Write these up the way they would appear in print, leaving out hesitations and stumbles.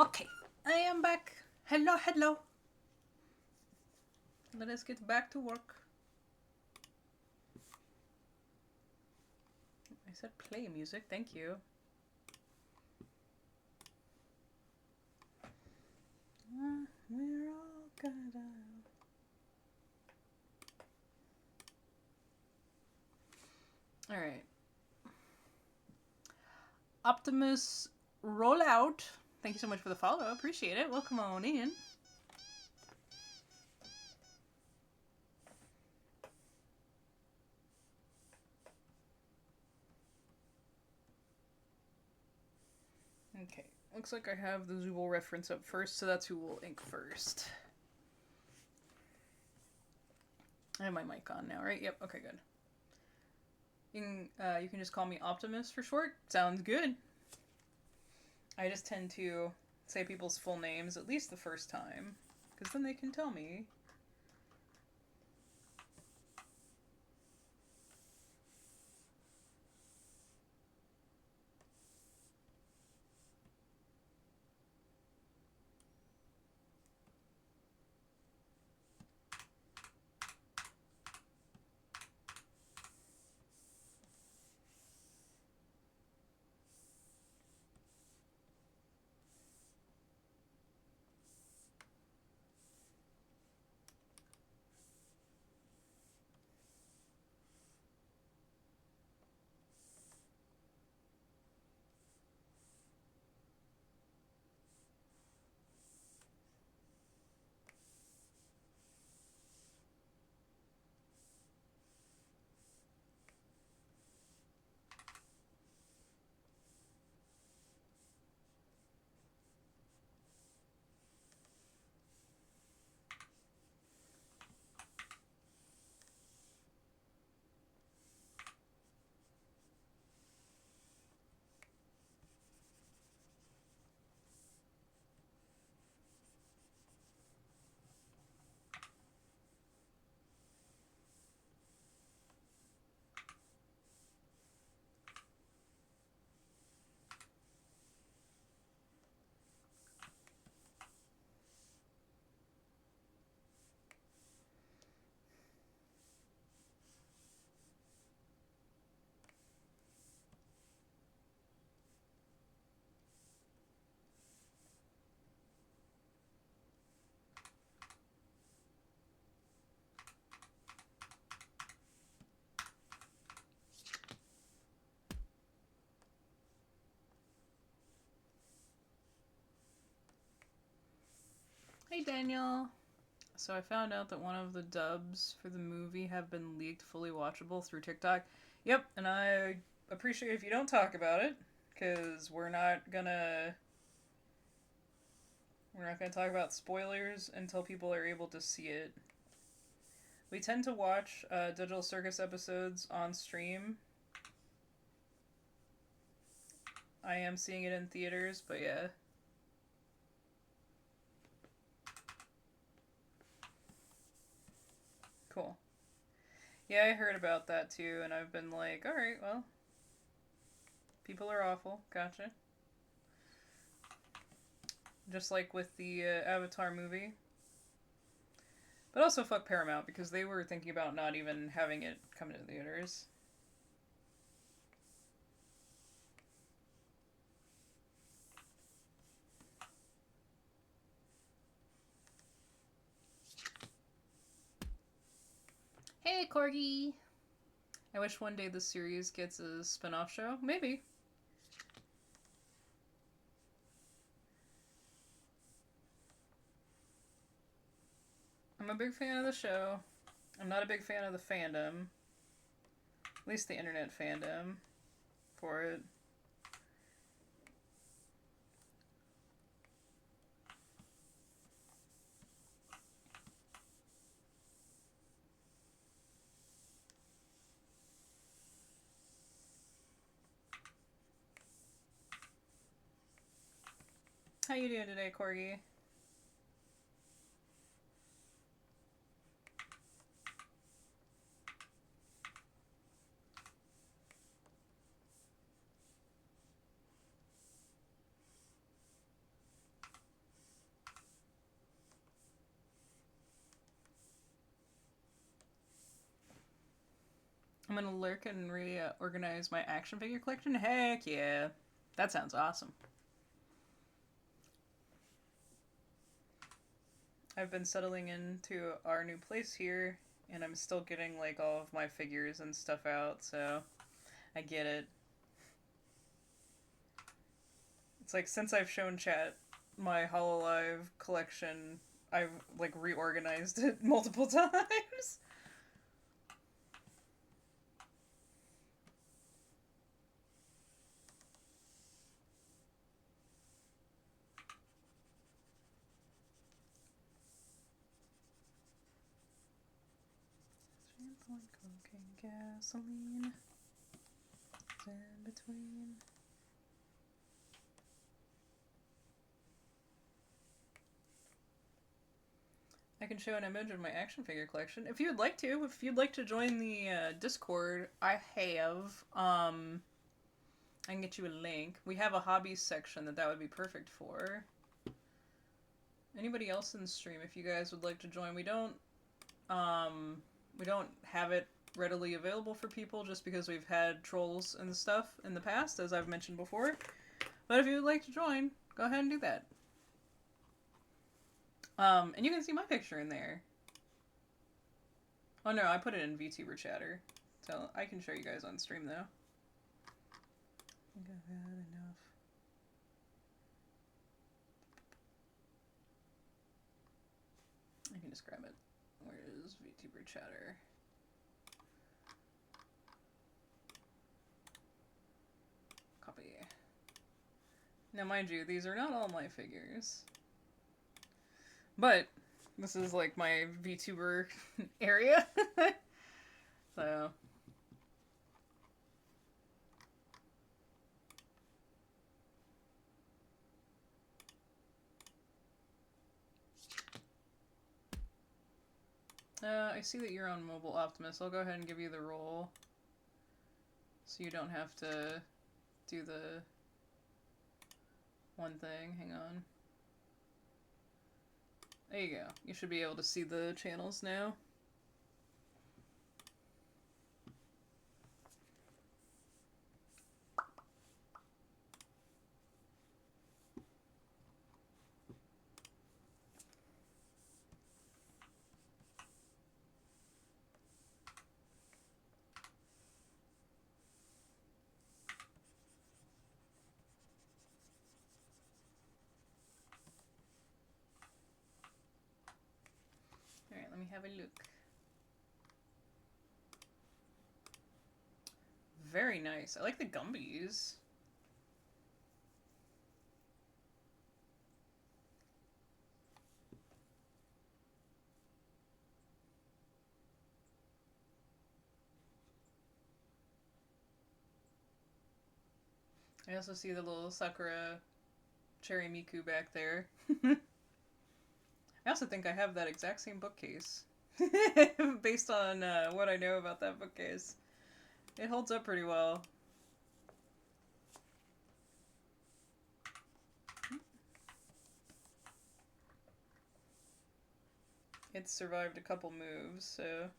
Okay, I am back. Hello, hello. Let us get back to work. I said play music, thank you. We're all gonna. Alright. Optimus Rollout. Thank you so much for the follow. Appreciate it. Welcome on in. Okay. Looks like I have the Zooble reference up first, so that's who will ink first. I have my mic on now, right? Yep, okay, good. You can just call me Optimus for short. Sounds good. I just tend to say people's full names at least the first time, because then they can tell me. Hey, Daniel. So I found out that one of the dubs for the movie have been leaked fully watchable through TikTok. Yep, and I appreciate if you don't talk about it, because we're not gonna talk about spoilers until people are able to see it. We tend to watch Digital Circus episodes on stream. I am seeing it in theaters, but yeah. Cool. Yeah, I heard about that too, and I've been like, alright, well, people are awful. Gotcha. Just like with the Avatar movie. But also fuck Paramount, because they were thinking about not even having it come to theaters. Hey, Corgi! I wish one day the series gets a spin off show. Maybe. I'm a big fan of the show. I'm not a big fan of the fandom. At least the internet fandom for it. How you doing today, Corgi? I'm gonna lurk and reorganize my action figure collection. Heck yeah. That sounds awesome. I've been settling into our new place here, and I'm still getting like all of my figures and stuff out, so I get it. It's like since I've shown chat my Hololive collection, I've like reorganized it multiple times. Shampoo, cocaine, gasoline. In between. I can show an image of my action figure collection if you'd like to. If you'd like to join the Discord, I have. I can get you a link. We have a hobbies section that would be perfect for. Anybody else in the stream, if you guys would like to join, we don't have it readily available for people just because we've had trolls and stuff in the past, as I've mentioned before. But if you would like to join, go ahead and do that. And you can see my picture in there. Oh no, I put it in VTuber chatter. So I can show you guys on stream though. I think I've had enough. I can just grab it. Where is VTuber chatter? Copy. Now mind you, these are not all my figures. But this is like my VTuber area. So I see that you're on Mobile Optimus. I'll go ahead and give you the role. So you don't have to do the one thing. Hang on. There you go. You should be able to see the channels now. Alright, let me have a look. Very nice. I like the Gumbies. I also see the little Sakura Cherry Miku back there. I also think I have that exact same bookcase. Based on what I know about that bookcase. It holds up pretty well. It's survived a couple moves, so...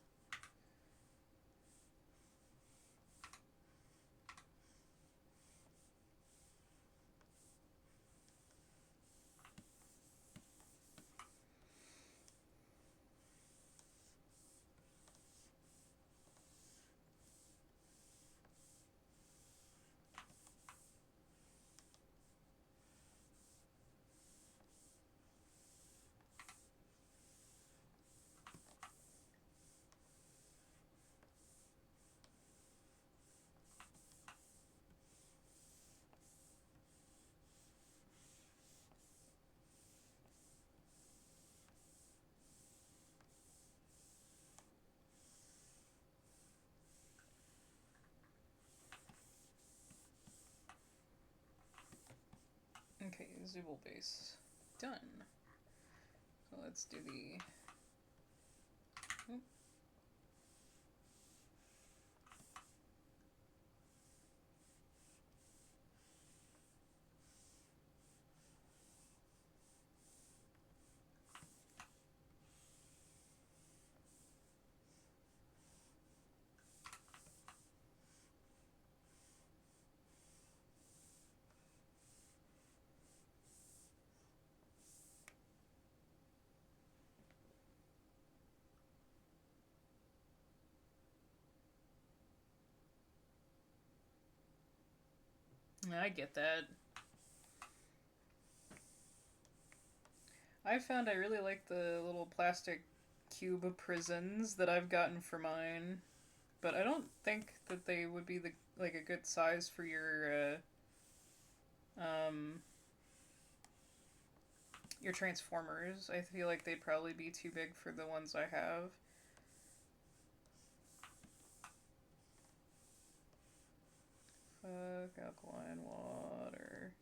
Okay, Zubul base. Done. So let's do the... I get that. I found I really like the little plastic cube prisons that I've gotten for mine, but I don't think that they would be the like a good size for your Transformers. I feel like they'd probably be too big for the ones I have. Fuck alkaline water.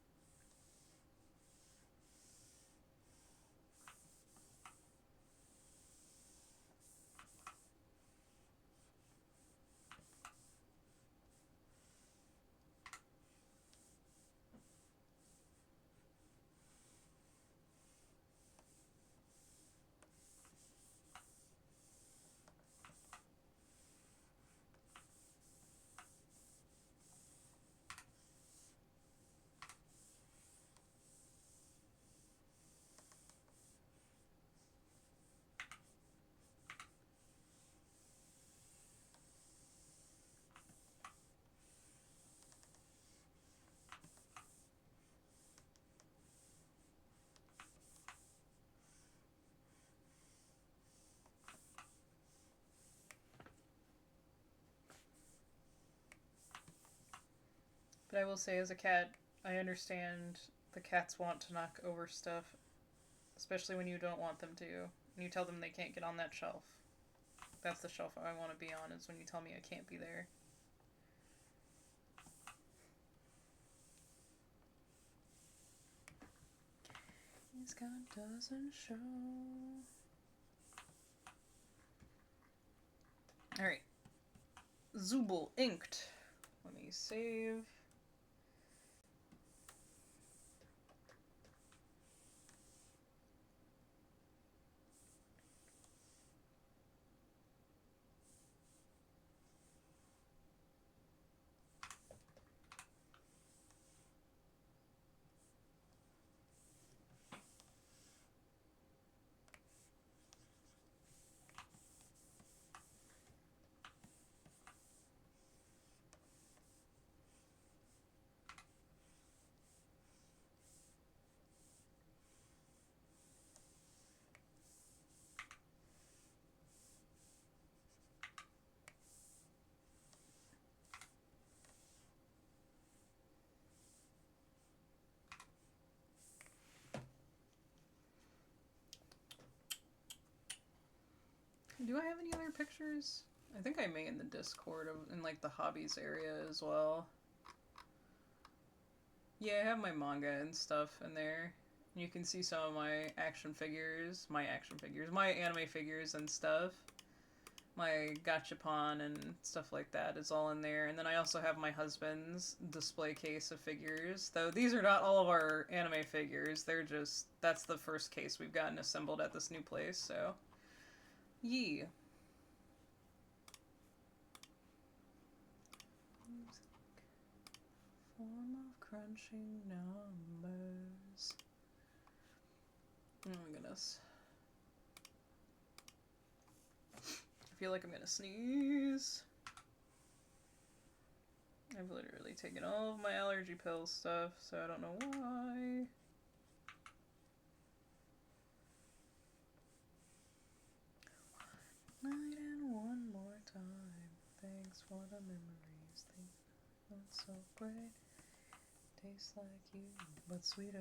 But I will say, as a cat, I understand the cats want to knock over stuff, especially when you don't want them to. And you tell them they can't get on that shelf. That's the shelf I want to be on, is when you tell me I can't be there. His God doesn't show. Alright. Zooble inked. Let me save. Do I have any other pictures? I think I may in the Discord, in like the hobbies area as well. Yeah, I have my manga and stuff in there. You can see some of my action figures, my anime figures and stuff. My gachapon and stuff like that is all in there. And then I also have my husband's display case of figures. Though these are not all of our anime figures. That's the first case we've gotten assembled at this new place, so. Yee. Form of crunching numbers. Oh my goodness. I feel like I'm gonna sneeze. I've literally taken all of my allergy pill stuff, so I don't know why. Night and one more time. Thanks for the memories. They not so great. Tastes like you, but sweeter.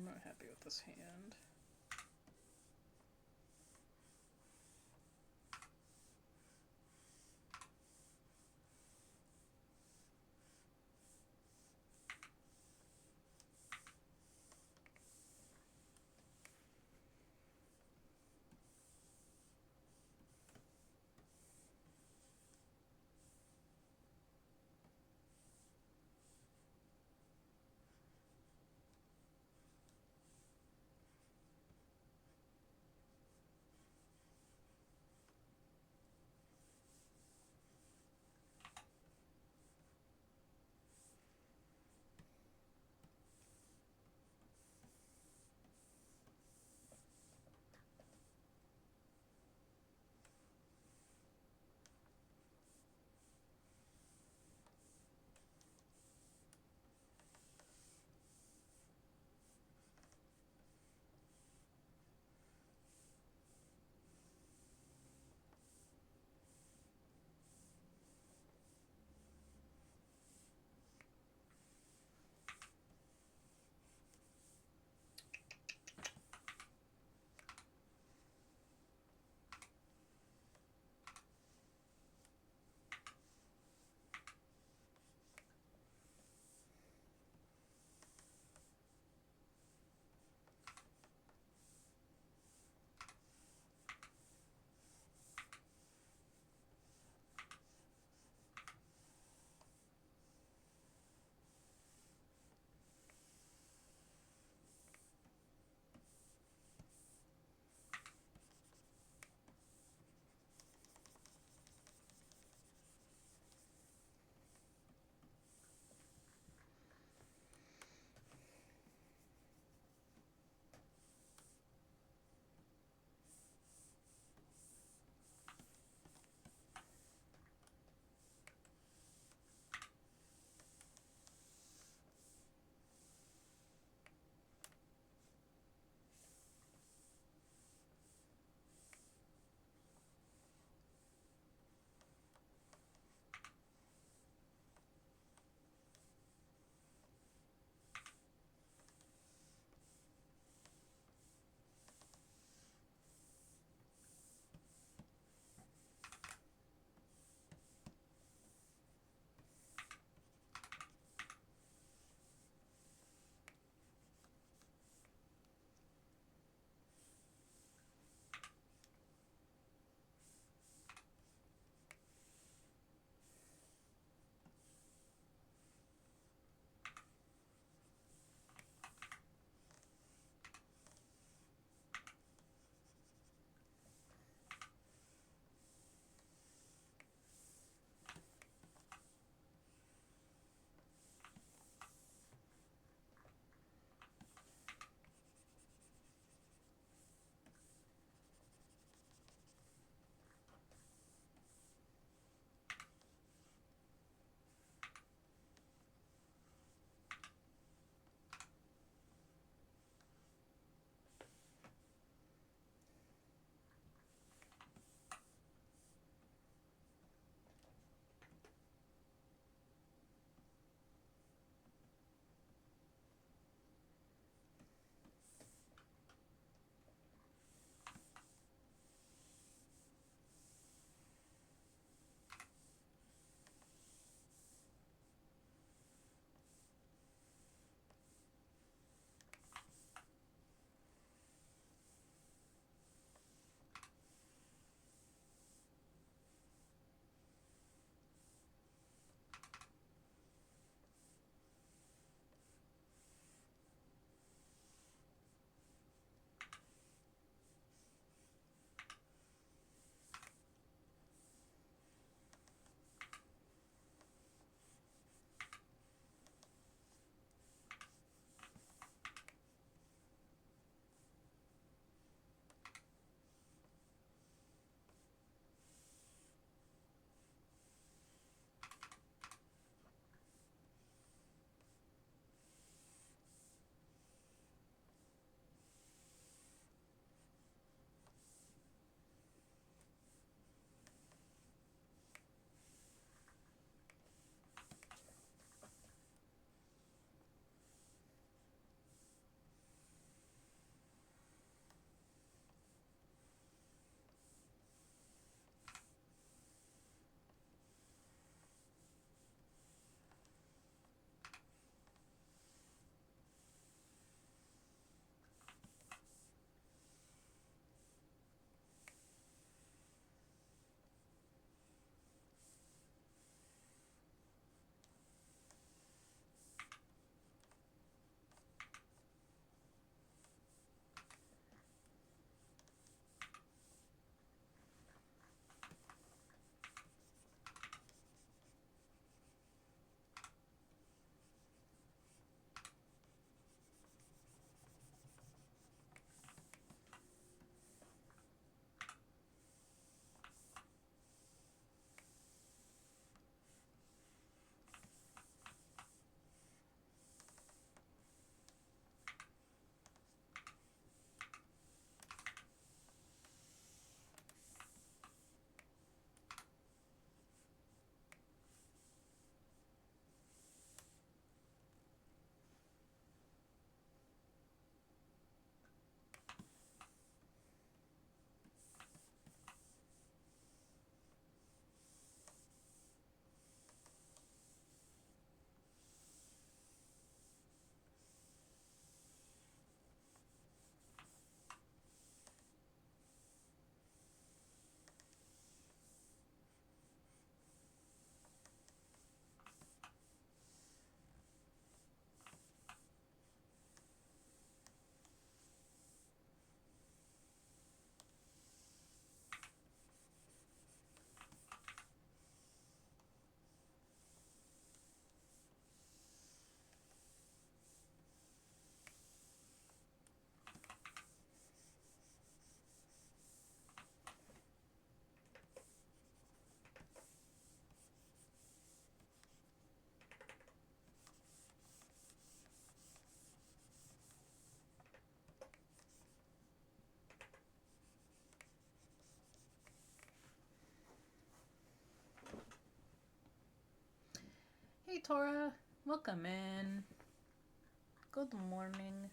I'm not happy with this hand. Tora. Welcome in. Good morning.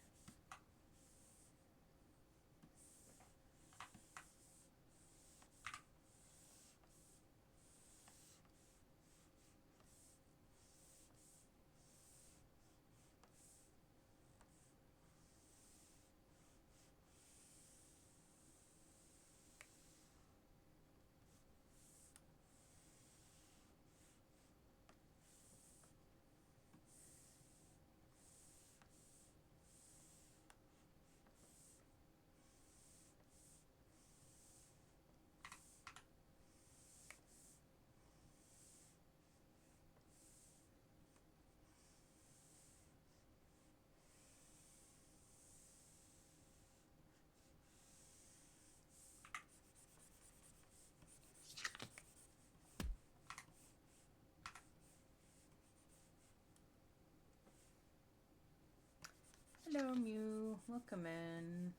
Hello, Mew. Welcome in.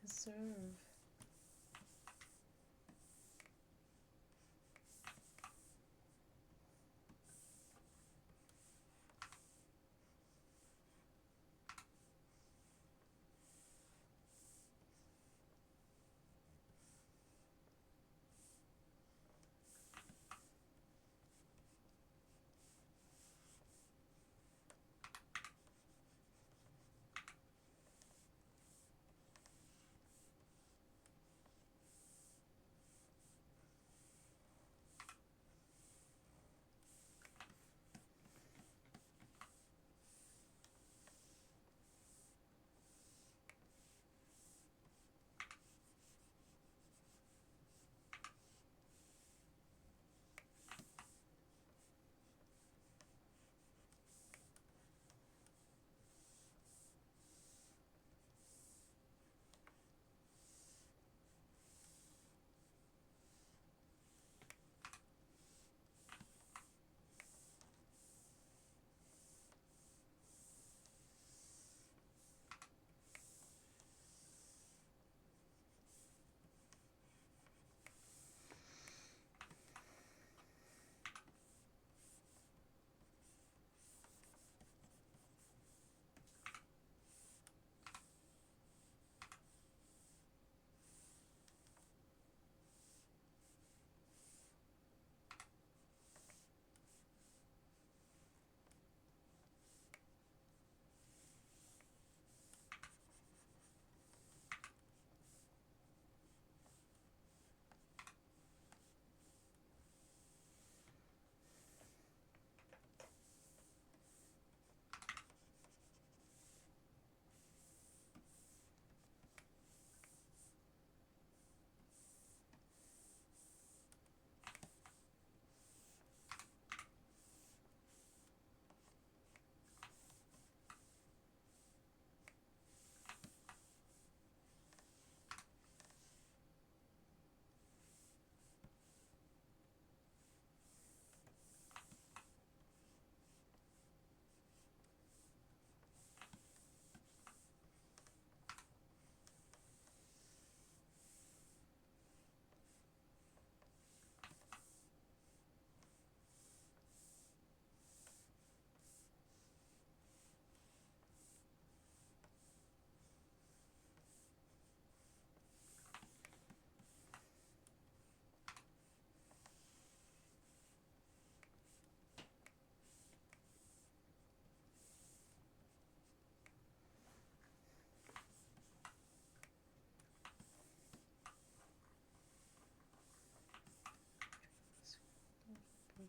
To serve.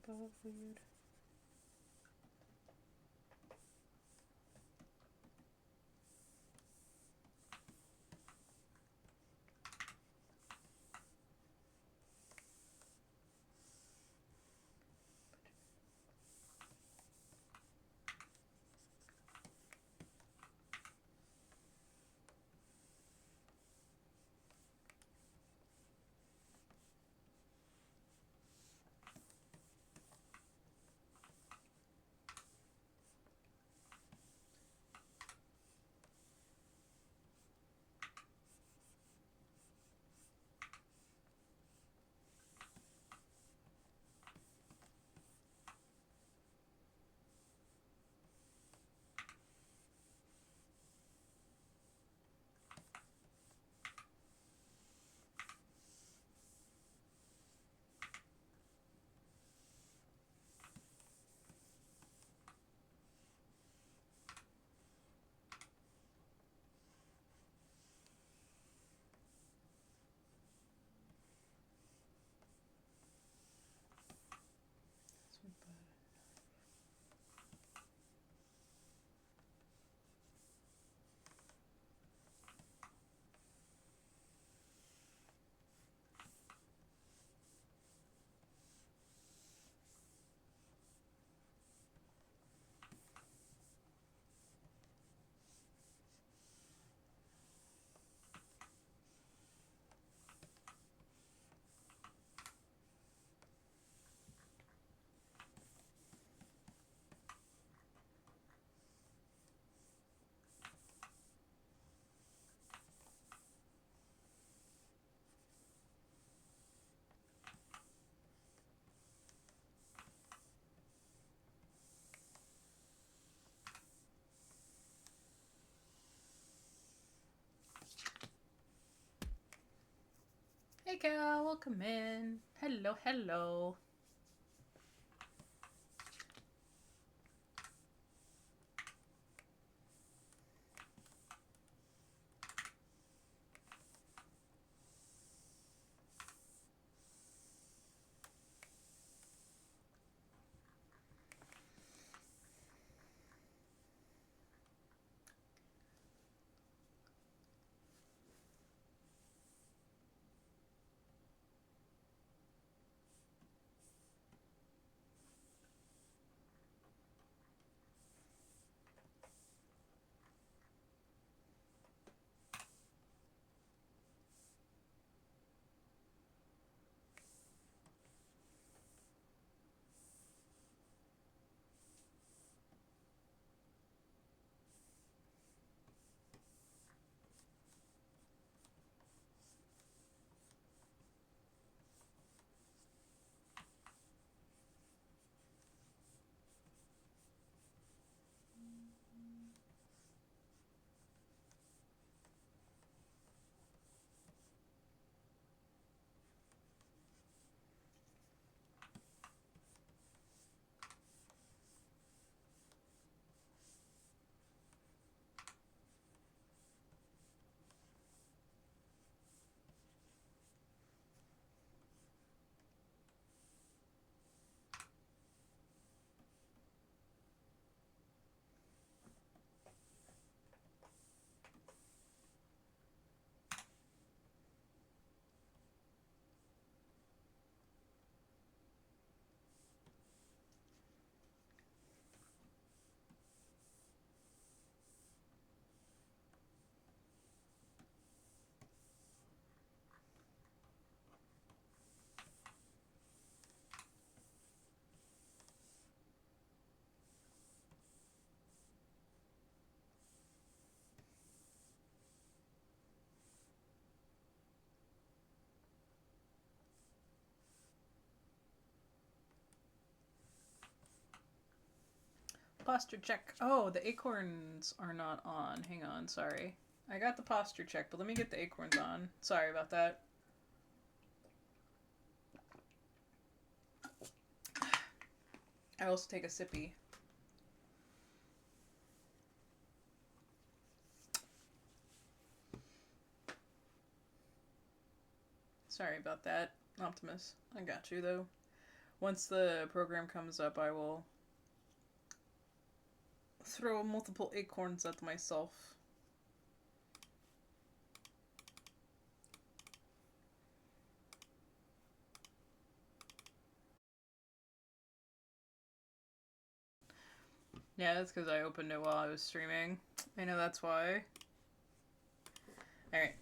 Weird. Hey Cal, welcome in. Hello, hello. Posture check. Oh, the acorns are not on. Hang on, sorry. I got the posture check, but let me get the acorns on. Sorry about that. I also take a sippy. Sorry about that, Optimus. I got you, though. Once the program comes up, I will throw multiple acorns at myself. Yeah, that's because I opened it while I was streaming. I know that's why. Alright.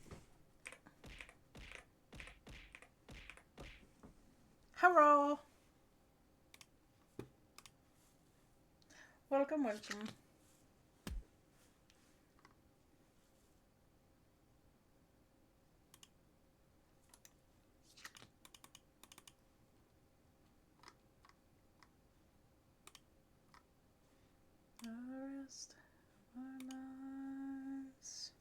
Hello! Welcome, welcome. The rest of our lives.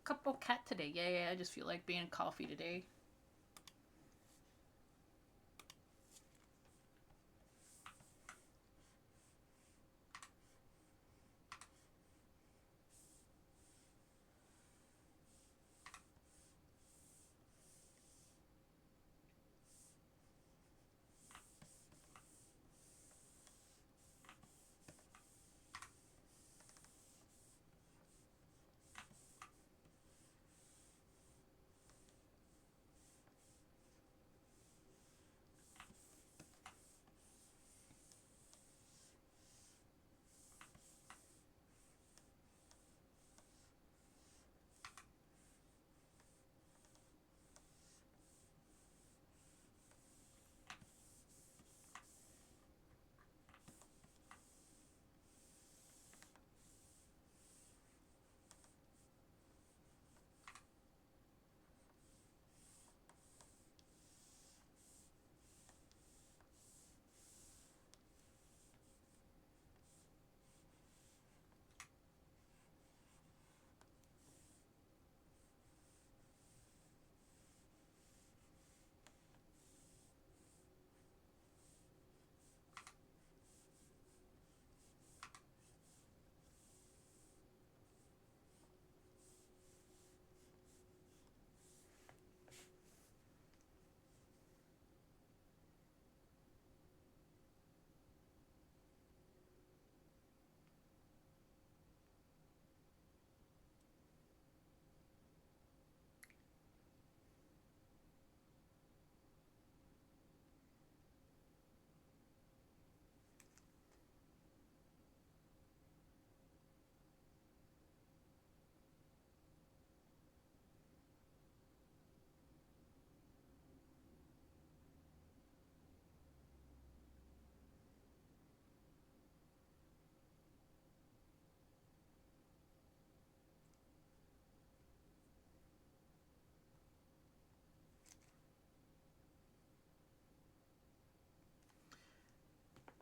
Cup of cat today. Yeah, I just feel like being coffee today.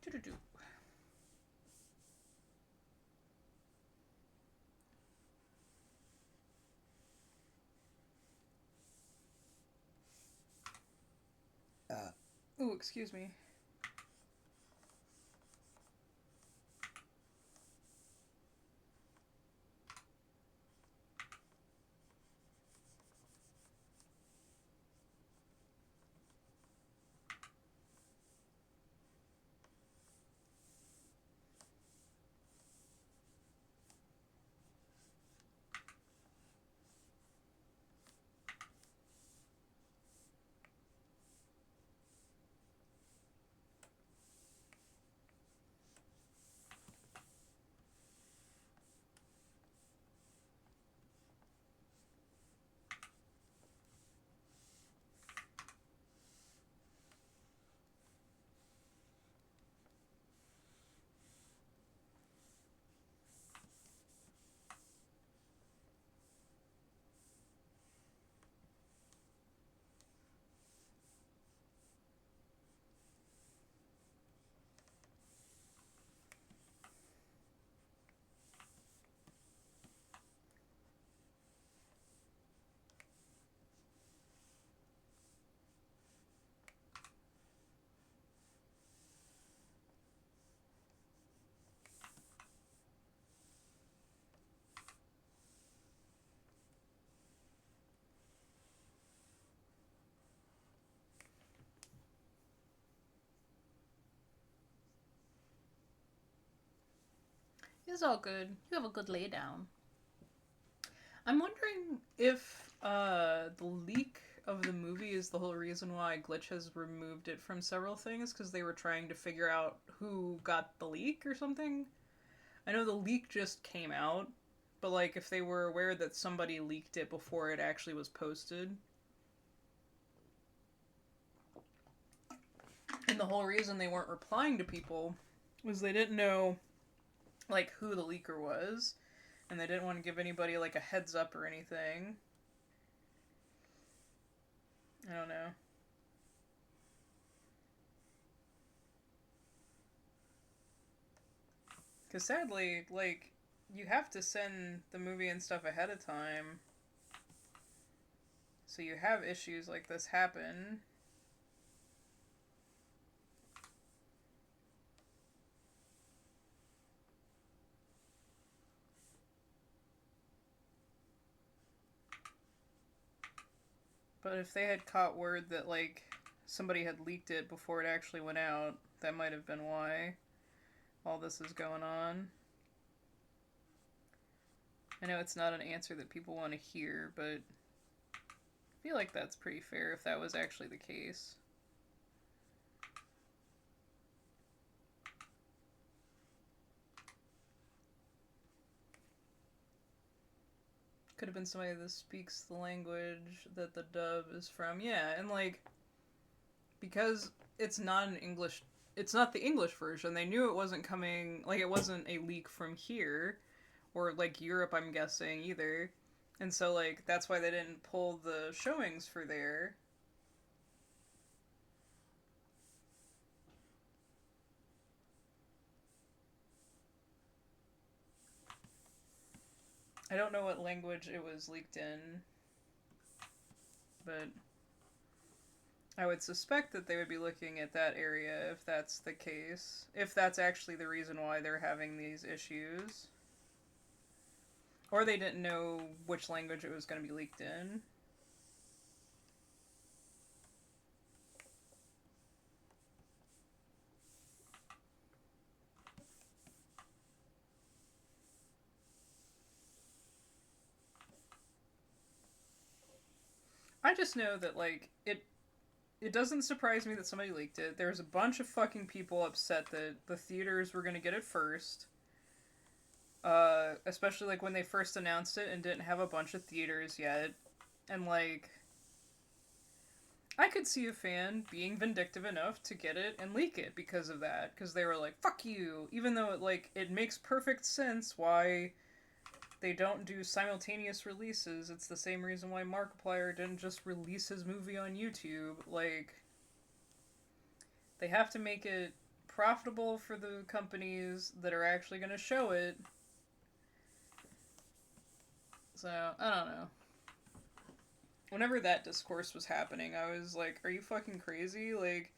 Doo-doo-doo. Ooh, excuse me. It's all good. You have a good lay down. I'm wondering if the leak of the movie is the whole reason why Glitch has removed it from several things, because they were trying to figure out who got the leak or something. I know the leak just came out, but like if they were aware that somebody leaked it before it actually was posted. And the whole reason they weren't replying to people was they didn't know like who the leaker was, and they didn't want to give anybody like a heads up or anything. I don't know. Because sadly, like, you have to send the movie and stuff ahead of time. So you have issues like this happen. But if they had caught word that, like, somebody had leaked it before it actually went out, that might have been why all this is going on. I know it's not an answer that people want to hear, but I feel like that's pretty fair if that was actually the case. Could have been somebody that speaks the language that the dub is from. Yeah, and like, because it's not an English, it's not the English version, they knew it wasn't coming, like, it wasn't a leak from here, or like Europe, I'm guessing, either. And so, like, that's why they didn't pull the showings for there. I don't know what language it was leaked in, but I would suspect that they would be looking at that area if that's the case. If that's actually the reason why they're having these issues. Or they didn't know which language it was going to be leaked in. I just know that, like, it doesn't surprise me that somebody leaked it. There's a bunch of fucking people upset that the theaters were going to get it first. Especially, like, when they first announced it and didn't have a bunch of theaters yet. And, like, I could see a fan being vindictive enough to get it and leak it because of that. Because they were like, fuck you! Even though, it makes perfect sense why they don't do simultaneous releases. It's the same reason why Markiplier didn't just release his movie on YouTube. Like, they have to make it profitable for the companies that are actually going to show it. So, I don't know. Whenever that discourse was happening, I was like, are you fucking crazy? Like,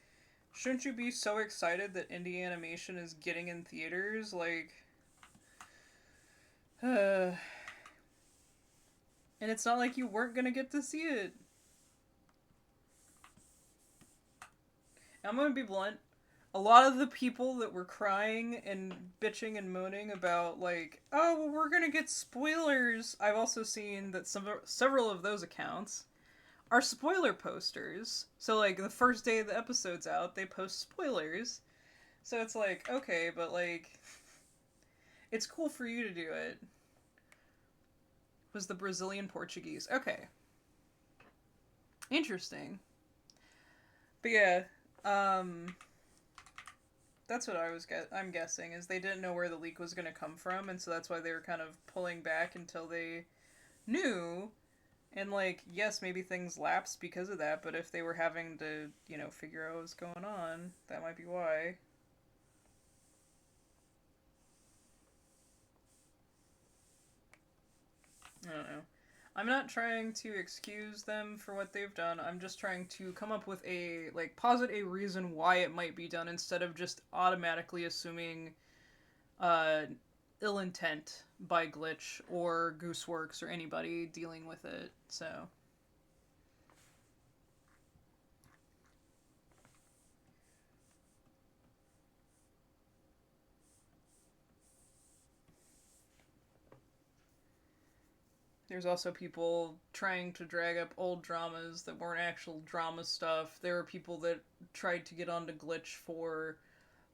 shouldn't you be so excited that indie animation is getting in theaters? Like, and it's not like you weren't gonna get to see it. I'm gonna be blunt. A lot of the people that were crying and bitching and moaning about, like, oh, well, we're gonna get spoilers. I've also seen that several of those accounts are spoiler posters. So, like, the first day of the episode's out, they post spoilers. So it's like, okay, but, like, it's cool for you to do it. Was the Brazilian Portuguese. Okay. Interesting. But yeah, that's what I'm guessing, is they didn't know where the leak was going to come from, and so that's why they were kind of pulling back until they knew. And, like, yes, maybe things lapsed because of that, but if they were having to, figure out what was going on, that might be why. I don't know. I'm not trying to excuse them for what they've done. I'm just trying to come up with posit a reason why it might be done instead of just automatically assuming uh, ill intent by Glitch or Gooseworks or anybody dealing with it. So. There's also people trying to drag up old dramas that weren't actual drama stuff. There were people that tried to get onto Glitch for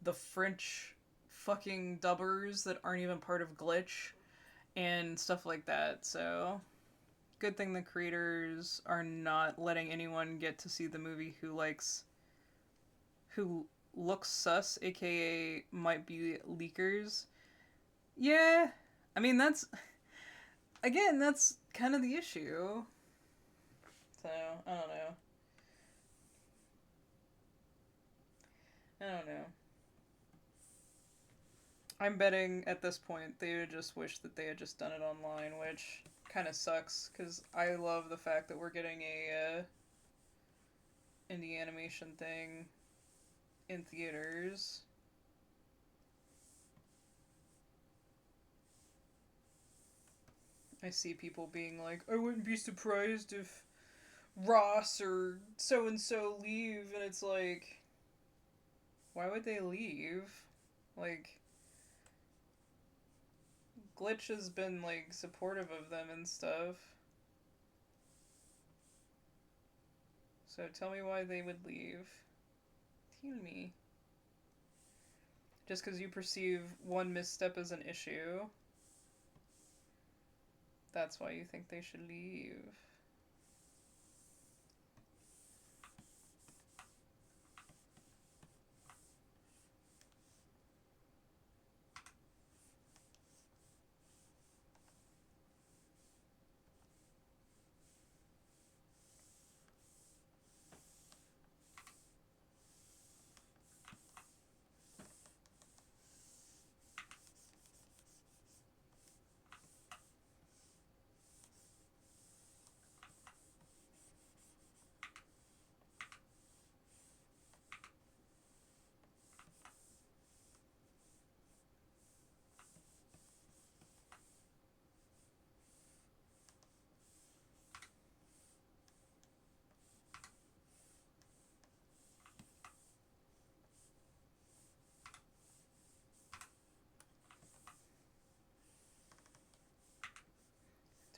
the French fucking dubbers that aren't even part of Glitch and stuff like that. So, good thing the creators are not letting anyone get to see the movie who looks sus, aka might be leakers. Yeah, I mean, that's kind of the issue. So, I don't know. I don't know. I'm betting at this point they would just wish that they had just done it online, which kind of sucks because I love the fact that we're getting a indie animation thing in theaters. I see people being like, I wouldn't be surprised if Ross or so and so leave, and it's like, why would they leave? Like, Glitch has been like supportive of them and stuff. So tell me why they would leave. Tell me. Just because you perceive one misstep as an issue, that's why you think they should leave.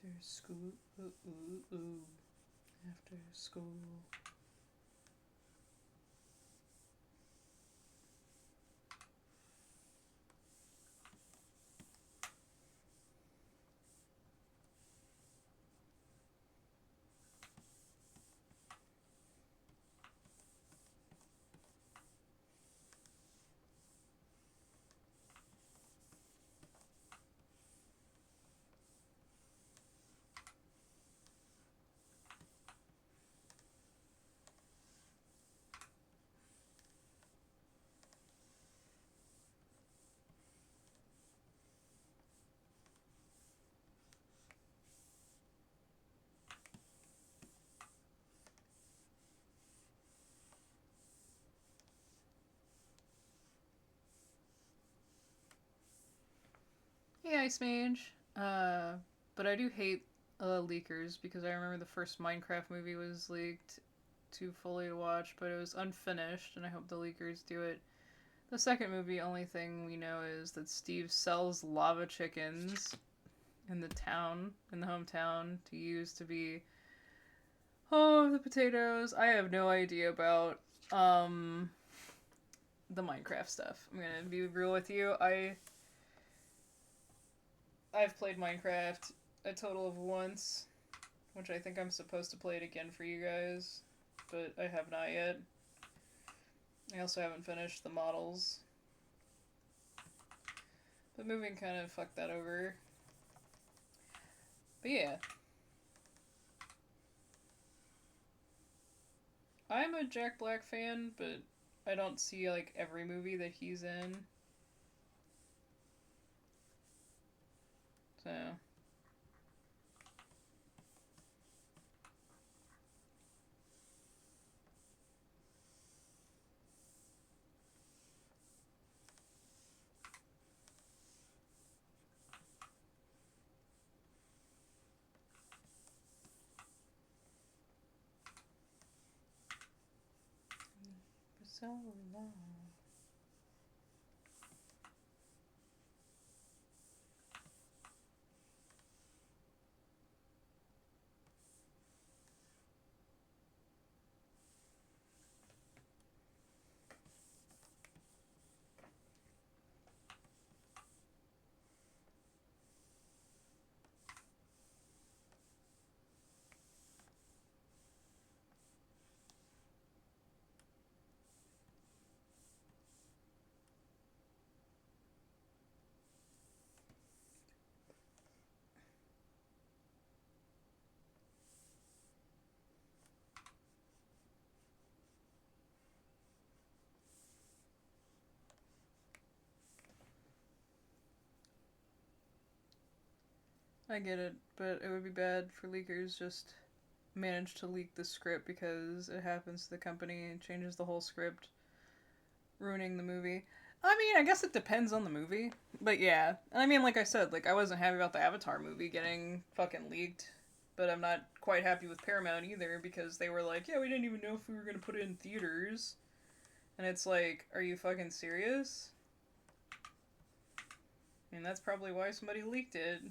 After school, after school. Hey, Ice Mage. But I do hate leakers because I remember the first Minecraft movie was leaked to fully watch, but it was unfinished, and I hope the leakers do it. The second movie, only thing we know is that Steve sells lava chickens in the hometown, to use to be home of the potatoes. I have no idea about the Minecraft stuff. I'm gonna be real with you. I've played Minecraft a total of once, which I think I'm supposed to play it again for you guys, but I have not yet. I also haven't finished the models. But moving kind of fucked that over. But yeah. I'm a Jack Black fan, but I don't see like every movie that he's in. So for so long. I get it, but it would be bad for leakers just manage to leak the script because it happens to the company and changes the whole script, ruining the movie. I mean, I guess it depends on the movie, but yeah. I mean, like I said, like I wasn't happy about the Avatar movie getting fucking leaked, but I'm not quite happy with Paramount either because they were like, yeah, we didn't even know if we were gonna put it in theaters, and it's like, are you fucking serious? I mean, that's probably why somebody leaked it.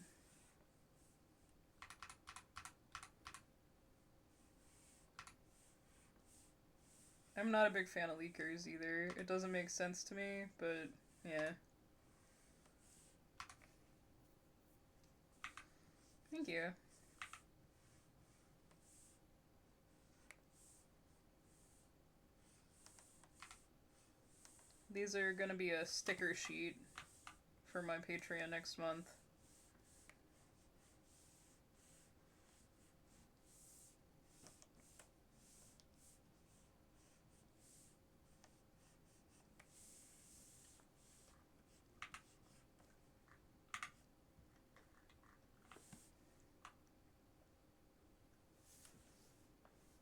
I'm not a big fan of leakers either. It doesn't make sense to me, but yeah. Thank you. These are gonna be a sticker sheet for my Patreon next month.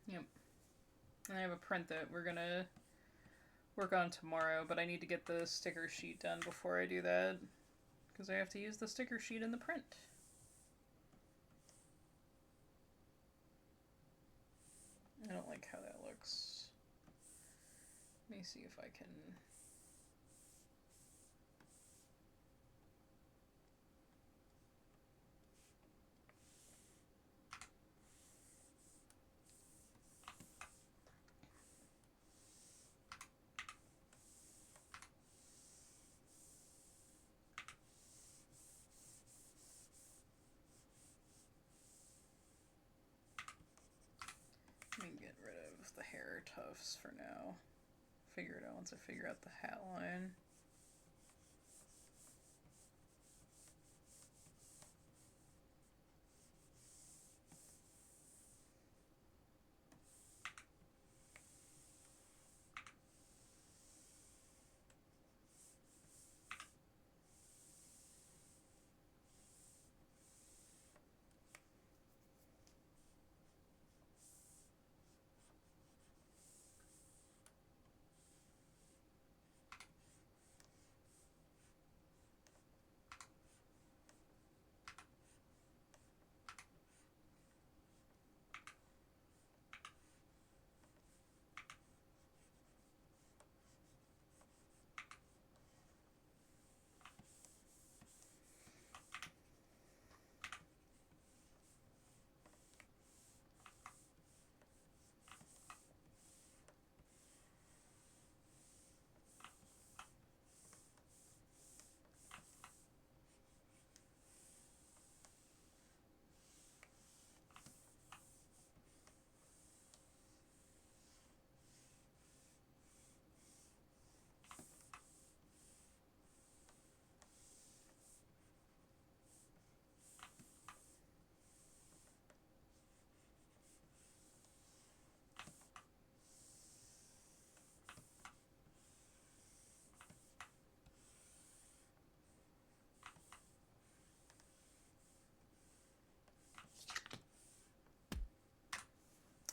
Yep. And I have a print that we're gonna work on tomorrow, but I need to get the sticker sheet done before I do that. Because I have to use the sticker sheet in the print. I don't like how that looks. Let me see if I can... Let me get rid of the hair tufts for now. Figure it out once I figure out the hat line.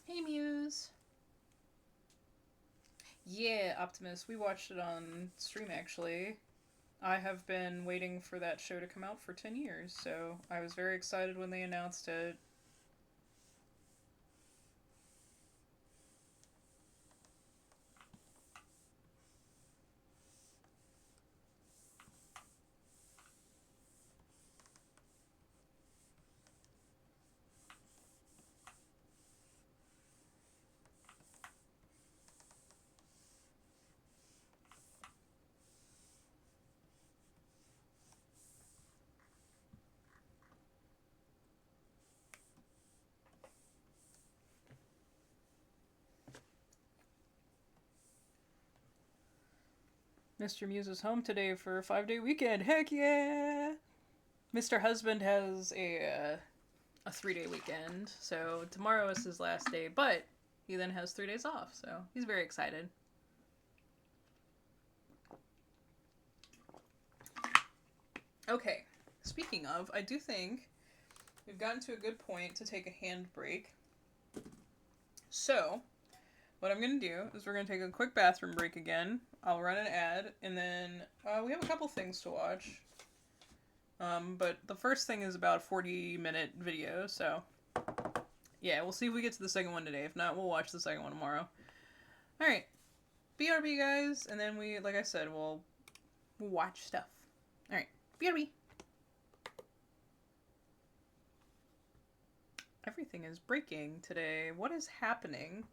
Hey, Muse! Yeah, Optimus. We watched it on stream, actually. I have been waiting for that show to come out for 10 years, so I was very excited when they announced it. Mr. Muse is home today for a 5-day weekend. Heck yeah! Mr. Husband has a 3-day weekend, so tomorrow is his last day, but he then has 3 days off, so he's very excited. Okay, speaking of, I do think we've gotten to a good point to take a hand break. So, what I'm going to do is we're going to take a quick bathroom break again. I'll run an ad, and then we have a couple things to watch. But the first thing is about a 40-minute video, so yeah, we'll see if we get to the second one today. If not, we'll watch the second one tomorrow. Alright, BRB guys, and then we, like I said, we'll watch stuff. Alright, BRB! Everything is breaking today. What is happening?